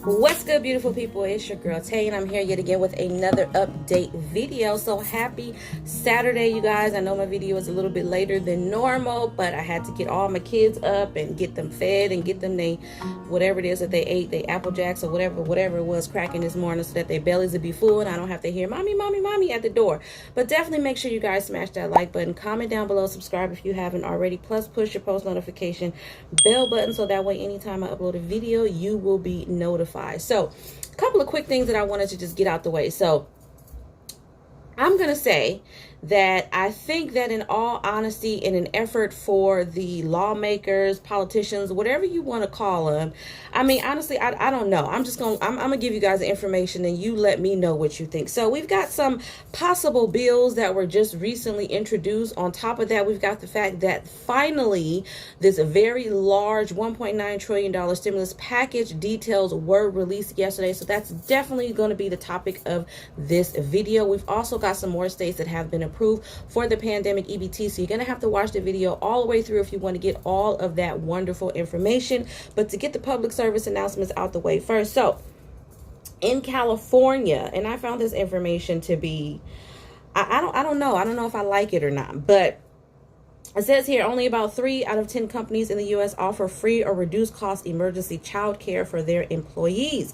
What's good, beautiful people? It's your girl Tay, and I'm here yet again with another update video. So happy Saturday, you guys. I know my video is a little bit later than normal, but I had to get all my kids up and get them fed and get them whatever it is that they ate, they Apple Jacks or whatever it was cracking this morning, so that their bellies would be full and I don't have to hear mommy, mommy, mommy at the door. But definitely make sure you guys smash that like button, comment down below, subscribe if you haven't already, plus push your post notification bell button so that way anytime I upload a video, you will be notified. So a couple of quick things that I wanted to just get out the way. So I'm going to say that I think that in all honesty, in an effort for the lawmakers, politicians, whatever you want to call them, I mean, honestly, I don't know. I'm going to give you guys the information and you let me know what you think. So we've got some possible bills that were just recently introduced. On top of that, we've got the fact that finally this very large $1.9 trillion stimulus package details were released yesterday. So that's definitely going to be the topic of this video. We've also got some more states that have been approved for the pandemic EBT. So you're going to have to watch the video all the way through if you want to get all of that wonderful information. But to get the public service announcements out the way first. So in California, and I found this information to be, I don't know if I like it or not, but it says here only about 3 out of 10 companies in the U.S. offer free or reduced cost emergency child care for their employees.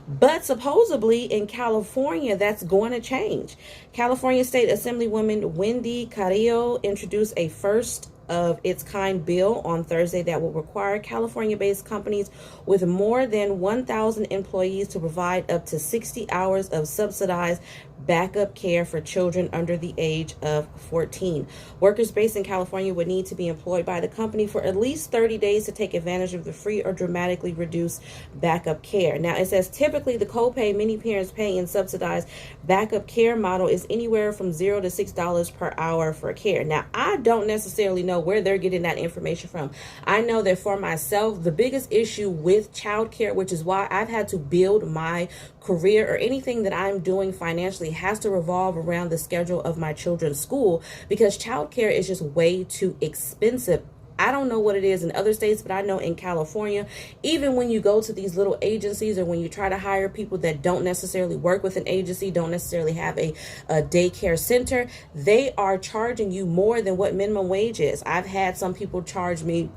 But supposedly in California, that's going to change. California State Assemblywoman Wendy Carrillo introduced a first of its kind bill on Thursday that will require California-based companies with more than 1,000 employees to provide up to 60 hours of subsidized backup care for children under the age of 14. Workers based in California would need to be employed by the company for at least 30 days to take advantage of the free or dramatically reduced backup care. Now, it says typically the copay many parents pay in subsidized backup care model is anywhere from $0 to $6 per hour for care. Now, I don't necessarily know where they're getting that information from. I know that for myself, the biggest issue with childcare, which is why I've had to build my career or anything that I'm doing financially, has to revolve around the schedule of my children's school, because childcare is just way too expensive. I don't know what it is in other states, but I know in California, even when you go to these little agencies or when you try to hire people that don't necessarily work with an agency, don't necessarily have a daycare center, they are charging you more than what minimum wage is. I've had some people charge me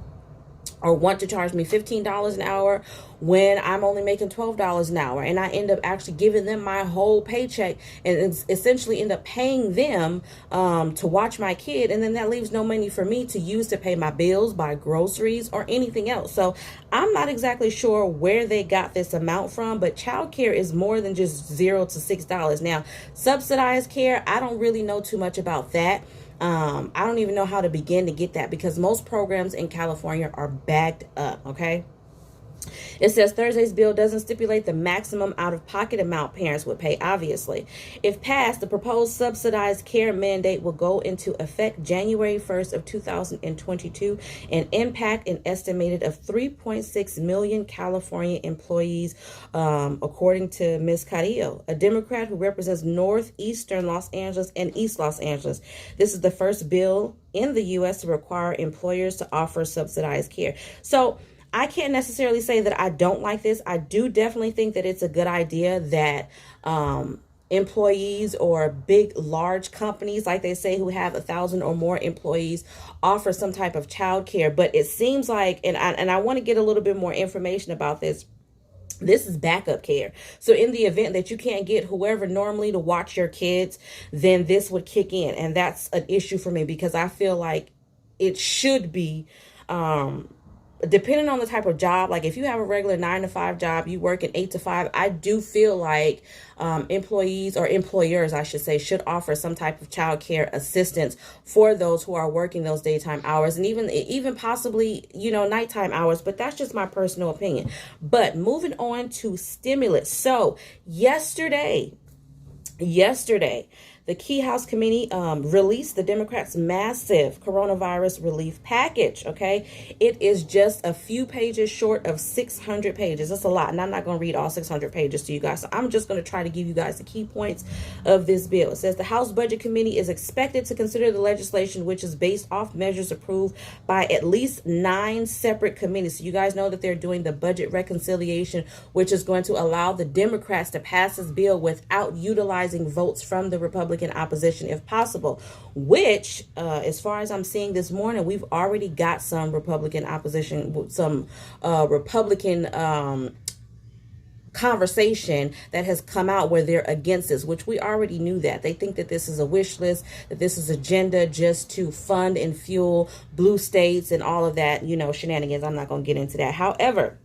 or want to charge me $15 an hour when I'm only making $12 an hour. And I end up actually giving them my whole paycheck and essentially end up paying them to watch my kid. And then that leaves no money for me to use to pay my bills, buy groceries, or anything else. So I'm not exactly sure where they got this amount from, but childcare is more than just $0 to $6. Now, subsidized care, I don't really know too much about that. I don't even know how to begin to get that because most programs in California are backed up, okay? It says Thursday's bill doesn't stipulate the maximum out-of-pocket amount parents would pay, obviously. If passed, the proposed subsidized care mandate will go into effect January 1st of 2022 and impact an estimated of 3.6 million California employees, according to Ms. Carrillo, a Democrat who represents northeastern Los Angeles and East Los Angeles. This is the first bill in the U.S. to require employers to offer subsidized care. So I can't necessarily say that I don't like this. I do definitely think that it's a good idea that employees or big, large companies, like they say, who have 1,000 or more employees, offer some type of child care. But it seems like, and I want to get a little bit more information about this. This is backup care. So in the event that you can't get whoever normally to watch your kids, then this would kick in. And that's an issue for me because I feel like it should be, depending on the type of job, like if you have a regular 9-to-5 job, you work an 8-to-5, I do feel like employees or employers, I should say, should offer some type of child care assistance for those who are working those daytime hours and even possibly, nighttime hours. But that's just my personal opinion. But moving on to stimulus. So yesterday, The key House committee released the Democrats' massive coronavirus relief package, okay? It is just a few pages short of 600 pages. That's a lot, and I'm not going to read all 600 pages to you guys, so I'm just going to try to give you guys the key points of this bill. It says the House Budget Committee is expected to consider the legislation, which is based off measures approved by at least 9 separate committees. So you guys know that they're doing the budget reconciliation, which is going to allow the Democrats to pass this bill without utilizing votes from the Republican opposition if possible, which as far as I'm seeing this morning, we've already got some Republican opposition, some Republican conversation that has come out where they're against this, which we already knew that. They think that this is a wish list, that this is agenda just to fund and fuel blue states and all of that, you know, shenanigans. I'm not going to get into that. However,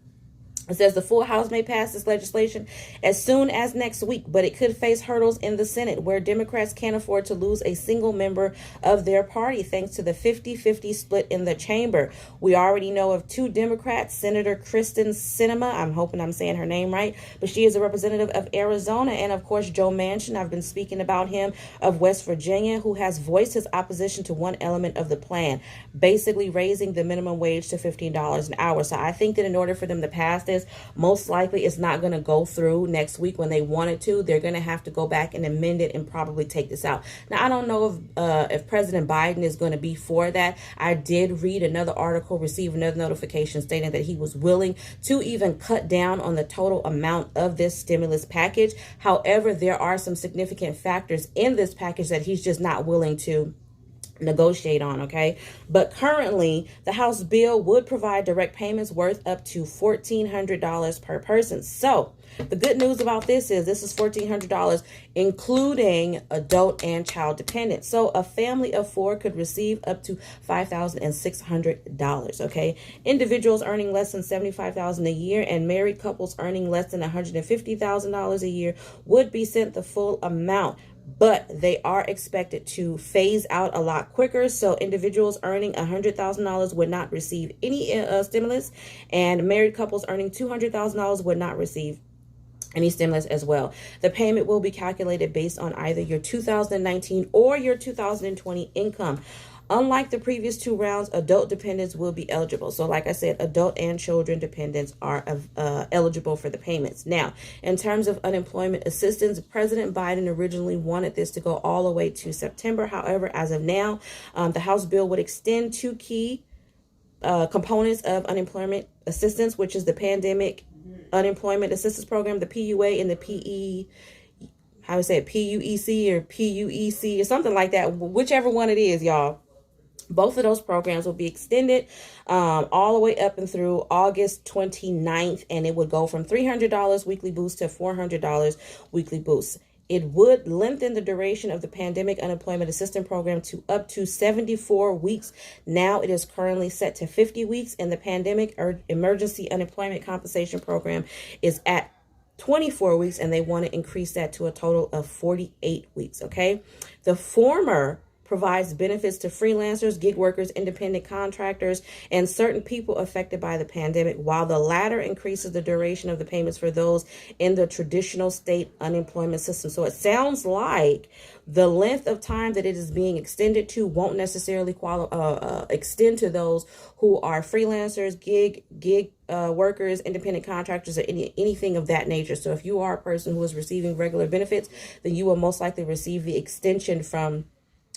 it says the full House may pass this legislation as soon as next week, but it could face hurdles in the Senate where Democrats can't afford to lose a single member of their party thanks to the 50-50 split in the chamber. We already know of 2 Democrats, Senator Kristen Sinema, I'm hoping I'm saying her name right, but she is a representative of Arizona, and of course Joe Manchin, I've been speaking about him, of West Virginia, who has voiced his opposition to one element of the plan, basically raising the minimum wage to $15 an hour. So I think that in order for them to pass this, most likely it's not going to go through next week when they wanted to. They're going to have to go back and amend it and probably take this out. Now, I don't know if President Biden is going to be for that. I did read another article, receive another notification stating that he was willing to even cut down on the total amount of this stimulus package. However, there are some significant factors in this package that he's just not willing to negotiate on, okay? But currently, the House bill would provide direct payments worth up to $1,400 per person. So the good news about this is $1,400 including adult and child dependents. So a family of 4 could receive up to $5,600, okay? Individuals earning less than $75,000 a year and married couples earning less than $150,000 a year would be sent the full amount, but they are expected to phase out a lot quicker. So individuals earning $100,000 would not receive any stimulus, and married couples earning $200,000 would not receive any stimulus as well. The payment will be calculated based on either your 2019 or your 2020 income. Unlike the previous 2 rounds, adult dependents will be eligible. So like I said, adult and children dependents are eligible for the payments. Now, in terms of unemployment assistance, President Biden originally wanted this to go all the way to September. However, as of now, the House bill would extend 2 key components of unemployment assistance, which is the Pandemic Unemployment Assistance Program, the PUA, and the PUEC or PUEC or something like that, whichever one it is, y'all. Both of those programs will be extended all the way up and through August 29th, and it would go from $300 weekly boost to $400 weekly boost. It would lengthen the duration of the Pandemic Unemployment Assistance Program to up to 74 weeks. Now it is currently set to 50 weeks, and the Pandemic Emergency Unemployment Compensation Program is at 24 weeks, and they want to increase that to a total of 48 weeks, okay? The former provides benefits to freelancers, gig workers, independent contractors, and certain people affected by the pandemic, while the latter increases the duration of the payments for those in the traditional state unemployment system. So it sounds like the length of time that it is being extended to won't necessarily extend to those who are freelancers, gig workers, independent contractors, or anything of that nature. So if you are a person who is receiving regular benefits, then you will most likely receive the extension from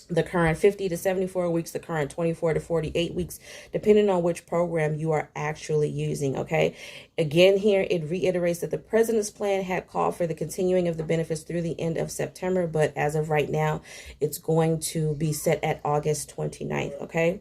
the current 50 to 74 weeks, the current 24 to 48 weeks, depending on which program you are actually using, okay? Again, here it reiterates that the president's plan had called for the continuing of the benefits through the end of September, but as of right now, it's going to be set at August 29th, okay?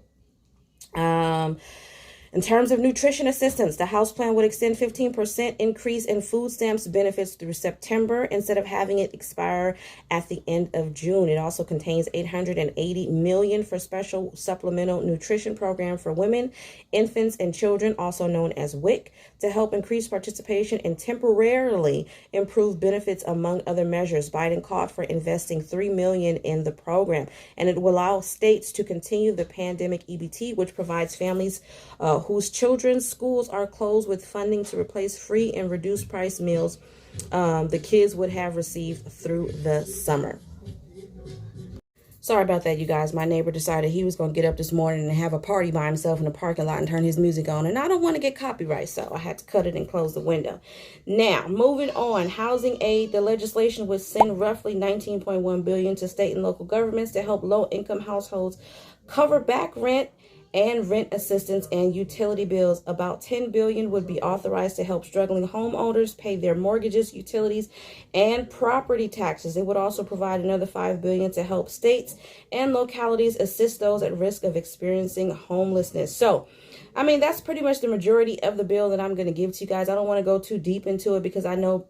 In terms of nutrition assistance, the House plan would extend 15% increase in food stamps benefits through September instead of having it expire at the end of June. It also contains $880 million for special supplemental nutrition program for women, infants, and children, also known as WIC, to help increase participation and temporarily improve benefits, among other measures. Biden called for investing $3 million in the program, and it will allow states to continue the pandemic EBT, which provides families whose children's schools are closed with funding to replace free and reduced price meals the kids would have received through the summer. Sorry about that, you guys. My neighbor decided he was going to get up this morning and have a party by himself in the parking lot and turn his music on. And I don't want to get copyright, so I had to cut it and close the window. Now, moving on. Housing aid. The legislation would send roughly $19.1 billion to state and local governments to help low-income households cover back rent and rent assistance and utility bills. About $10 billion would be authorized to help struggling homeowners pay their mortgages, utilities, and property taxes. It would also provide another $5 billion to help states and localities assist those at risk of experiencing homelessness. So, I mean, that's pretty much the majority of the bill that I'm going to give to you guys. I don't want to go too deep into it because I know,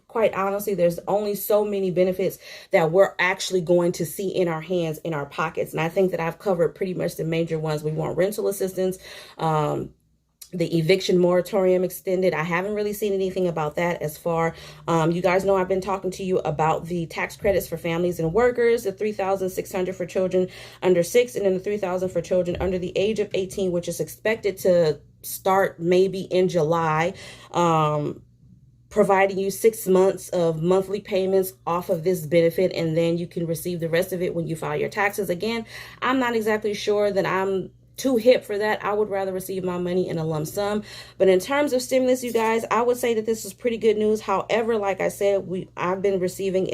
quite honestly, there's only so many benefits that we're actually going to see in our hands, in our pockets. And I think that I've covered pretty much the major ones. We want rental assistance, the eviction moratorium extended. I haven't really seen anything about that as far. You guys know I've been talking to you about the tax credits for families and workers, the $3,600 for children under 6, and then the $3,000 for children under the age of 18, which is expected to start maybe in July. Providing you 6 months of monthly payments off of this benefit, and then you can receive the rest of it when you file your taxes. Again, I'm not exactly sure that I'm too hip for that. I would rather receive my money in a lump sum. But in terms of stimulus, you guys, I would say that this is pretty good news. However, like I said, I've been receiving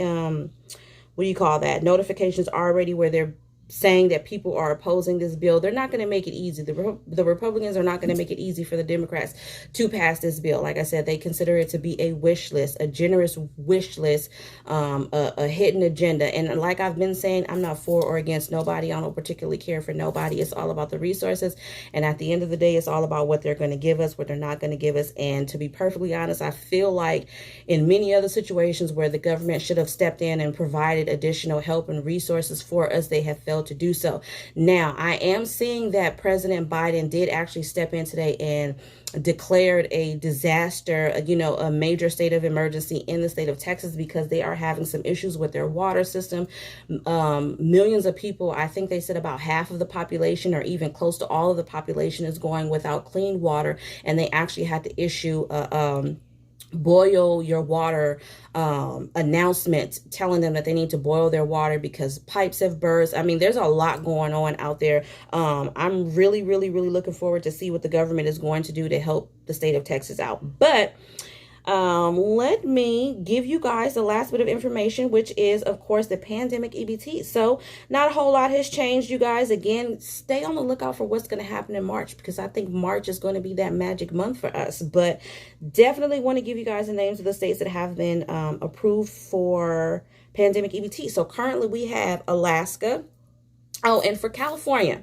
what do you call that, notifications already where they're saying that people are opposing this bill. They're not going to make it easy. The Republicans are not going to make it easy for the Democrats to pass this bill. Like I said, they consider it to be a wish list, a generous wish list, a hidden agenda. And like I've been saying, I'm not for or against nobody. I don't particularly care for nobody. It's all about the resources. And at the end of the day, it's all about what they're going to give us, what they're not going to give us. And to be perfectly honest, I feel like in many other situations where the government should have stepped in and provided additional help and resources for us, they have failed to do so. Now, I am seeing that President Biden did actually step in today and declared a disaster, a major state of emergency in the state of Texas because they are having some issues with their water system. Millions of people, I think they said about half of the population or even close to all of the population is going without clean water, and they actually had to issue boil your water announcement telling them that they need to boil their water because pipes have burst. I mean, there's a lot going on out there. I'm really looking forward to see what the government is going to do to help the state of Texas out. But let me give you guys the last bit of information, which is, of course, the pandemic EBT. So not a whole lot has changed, you guys. Again, stay on the lookout for what's going to happen in March, because I think March is going to be that magic month for us. But definitely want to give you guys the names of the states that have been approved for pandemic EBT. So currently we have Alaska. Oh, and for California,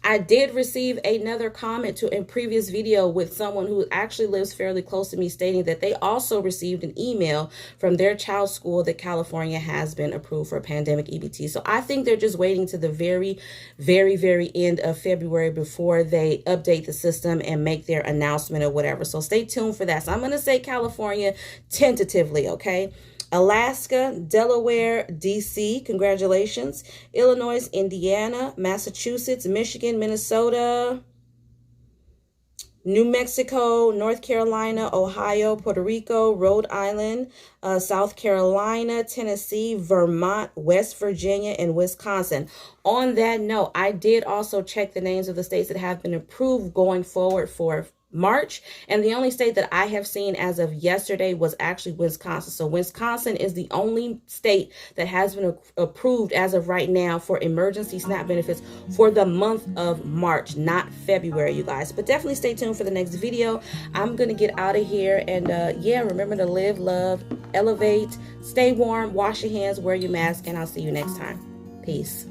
I did receive another comment to a previous video with someone who actually lives fairly close to me stating that they also received an email from their child's school that California has been approved for pandemic EBT. So I think they're just waiting to the very end of February before they update the system and make their announcement or whatever. So stay tuned for that. So I'm going to say California tentatively, okay? Alaska, Delaware, DC, congratulations. Illinois, Indiana, Massachusetts, Michigan, Minnesota, New Mexico, North Carolina, Ohio, Puerto Rico, Rhode Island, South Carolina, Tennessee, Vermont, West Virginia, and Wisconsin. On that note, I did also check the names of the states that have been approved going forward for March, and the only state that I have seen as of yesterday was actually Wisconsin. So Wisconsin is the only state that has been approved as of right now for emergency SNAP benefits for the month of March, not February, you guys. But definitely stay tuned for the next video. I'm gonna get out of here, and yeah, remember to live, love, elevate, stay warm, wash your hands, wear your mask, and I'll see you next time. Peace.